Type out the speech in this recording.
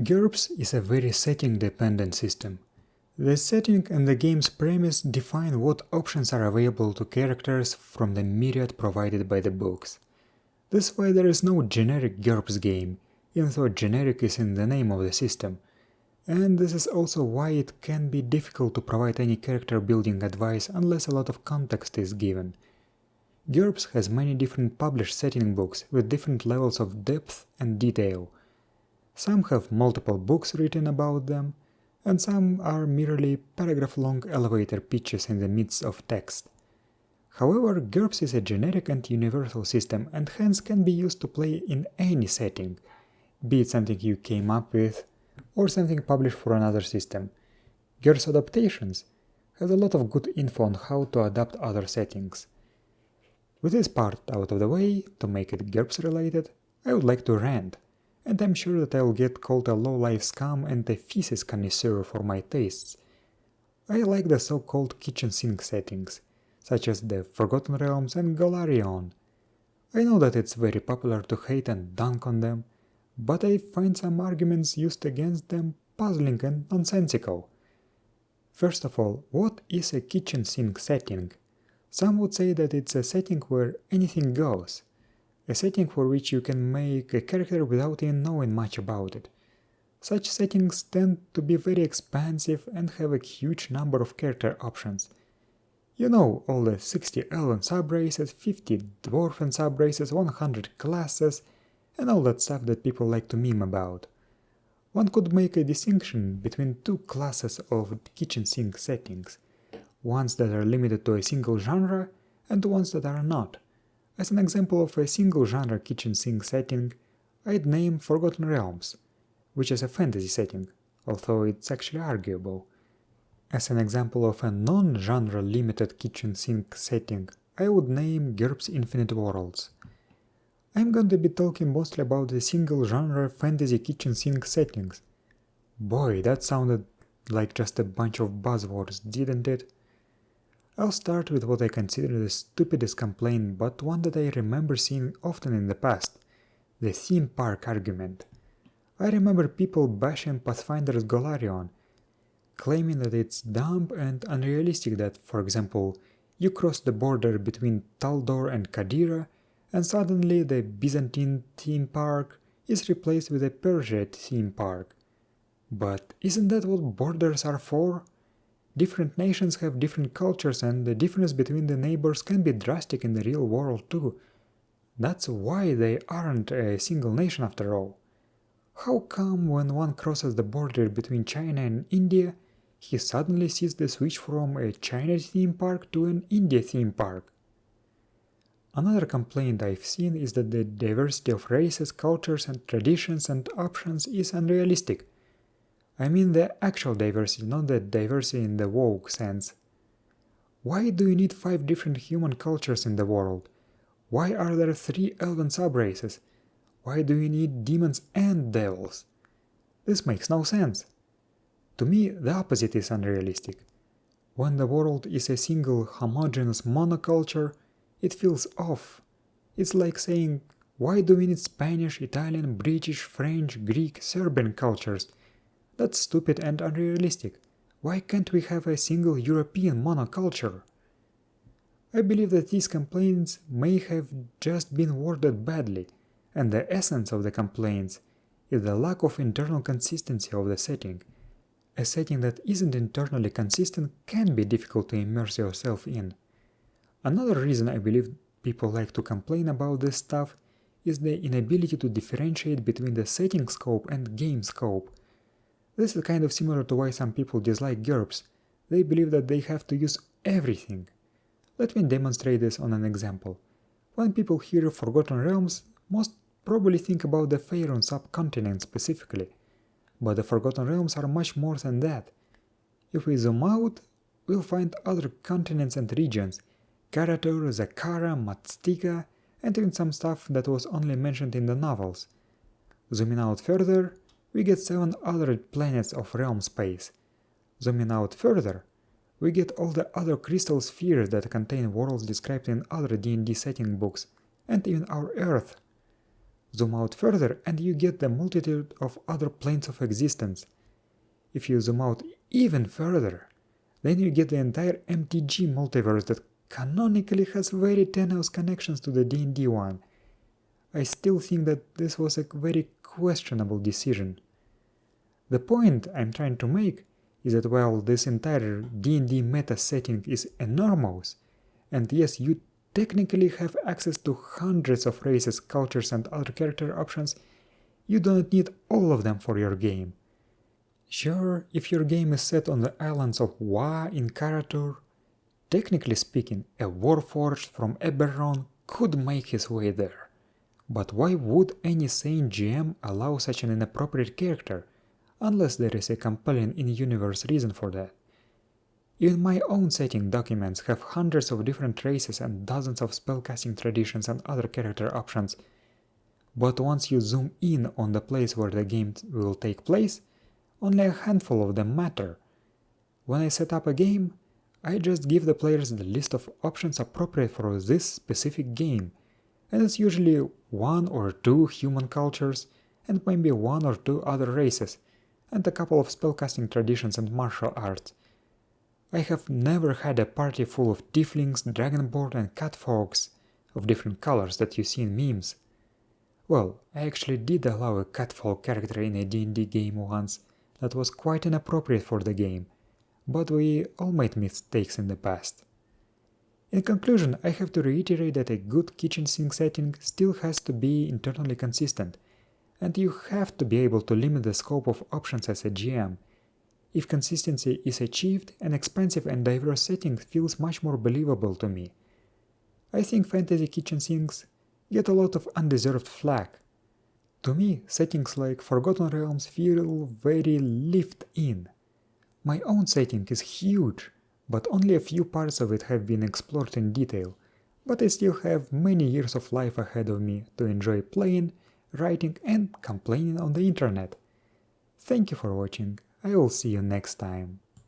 GURPS is a very setting-dependent system. The setting and the game's premise define what options are available to characters from the myriad provided by the books. This is why there is no generic GURPS game, even though generic is in the name of the system. And this is also why it can be difficult to provide any character building advice unless a lot of context is given. GURPS has many different published setting books with different levels of depth and detail. Some have multiple books written about them, and some are merely paragraph-long elevator pitches in the midst of text. However, GURPS is a generic and universal system and hence can be used to play in any setting, be it something you came up with or something published for another system. GURPS Adaptations has a lot of good info on how to adapt other settings. With this part out of the way, to make it GURPS related, I would like to rant, and I'm sure that I'll get called a low-life scum and a feces connoisseur for my tastes. I like the so-called kitchen sink settings, such as the Forgotten Realms and Golarion. I know that it's very popular to hate and dunk on them, but I find some arguments used against them puzzling and nonsensical. First of all, what is a kitchen sink setting? Some would say that it's a setting where anything goes, a setting for which you can make a character without even knowing much about it. Such settings tend to be very expansive and have a huge number of character options. You know, all the 60 elven subraces, 50 dwarven subraces, 100 classes, and all that stuff that people like to meme about. One could make a distinction between two classes of kitchen sink settings, ones that are limited to a single genre and ones that are not. As an example of a single genre kitchen sink setting, I'd name Forgotten Realms, which is a fantasy setting, although it's actually arguable. As an example of a non-genre limited kitchen sink setting, I would name GURPS Infinite Worlds. I'm going to be talking mostly about the single genre fantasy kitchen sink settings. Boy, that sounded like just a bunch of buzzwords, didn't it? I'll start with what I consider the stupidest complaint, but one that I remember seeing often in the past, the theme park argument. I remember people bashing Pathfinder's Golarion, claiming that it's dumb and unrealistic that, for example, you cross the border between Taldor and Kadira, and suddenly the Byzantine theme park is replaced with a Persian theme park. But isn't that what borders are for? Different nations have different cultures and the difference between the neighbors can be drastic in the real world too. That's why they aren't a single nation after all. How come when one crosses the border between China and India, he suddenly sees the switch from a China theme park to an India theme park? Another complaint I've seen is that the diversity of races, cultures and traditions and options is unrealistic. I mean the actual diversity, not the diversity in the woke sense. Why do you need 5 different human cultures in the world? Why are there 3 elven subraces? Why do you need demons and devils? This makes no sense. To me, the opposite is unrealistic. When the world is a single homogeneous monoculture, it feels off. It's like saying, why do we need Spanish, Italian, British, French, Greek, Serbian cultures? That's stupid and unrealistic. Why can't we have a single European monoculture? I believe that these complaints may have just been worded badly, and the essence of the complaints is the lack of internal consistency of the setting. A setting that isn't internally consistent can be difficult to immerse yourself in. Another reason I believe people like to complain about this stuff is the inability to differentiate between the setting scope and game scope. This is kind of similar to why some people dislike GURPS. They believe that they have to use everything. Let me demonstrate this on an example. When people hear Forgotten Realms, most probably think about the Faerun subcontinent specifically. But the Forgotten Realms are much more than that. If we zoom out, we'll find other continents and regions, Karatur, Zakara, Matstika, and even some stuff that was only mentioned in the novels. Zooming out further, we get 7 other planets of realm space. Zooming out further, we get all the other crystal spheres that contain worlds described in other D&D setting books, and even our Earth. Zoom out further and you get the multitude of other planes of existence. If you zoom out even further, then you get the entire MTG multiverse that canonically has very tenuous connections to the D&D one. I still think that this was a very questionable decision. The point I'm trying to make is that while this entire D&D meta setting is enormous, and yes, you technically have access to hundreds of races, cultures and other character options, you don't need all of them for your game. Sure, if your game is set on the islands of Wa in Karatur, technically speaking, a Warforged from Eberron could make his way there. But why would any sane GM allow such an inappropriate character, unless there is a compelling in-universe reason for that? Even my own setting documents have hundreds of different races and dozens of spellcasting traditions and other character options, but once you zoom in on the place where the game will take place, only a handful of them matter. When I set up a game, I just give the players the list of options appropriate for this specific game, and it's usually 1 or 2 human cultures and maybe 1 or 2 other races, and a couple of spellcasting traditions and martial arts. I have never had a party full of tieflings, dragonborn and catfolks of different colors that you see in memes. Well, I actually did allow a catfolk character in a D&D game once that was quite inappropriate for the game, but we all made mistakes in the past. In conclusion, I have to reiterate that a good kitchen sink setting still has to be internally consistent, and you have to be able to limit the scope of options as a GM. If consistency is achieved, an expansive and diverse setting feels much more believable to me. I think fantasy kitchen sinks get a lot of undeserved flack. To me, settings like Forgotten Realms feel very lived in. My own setting is huge, but only a few parts of it have been explored in detail, but I still have many years of life ahead of me to enjoy playing, writing and complaining on the internet. Thank you for watching, I will see you next time.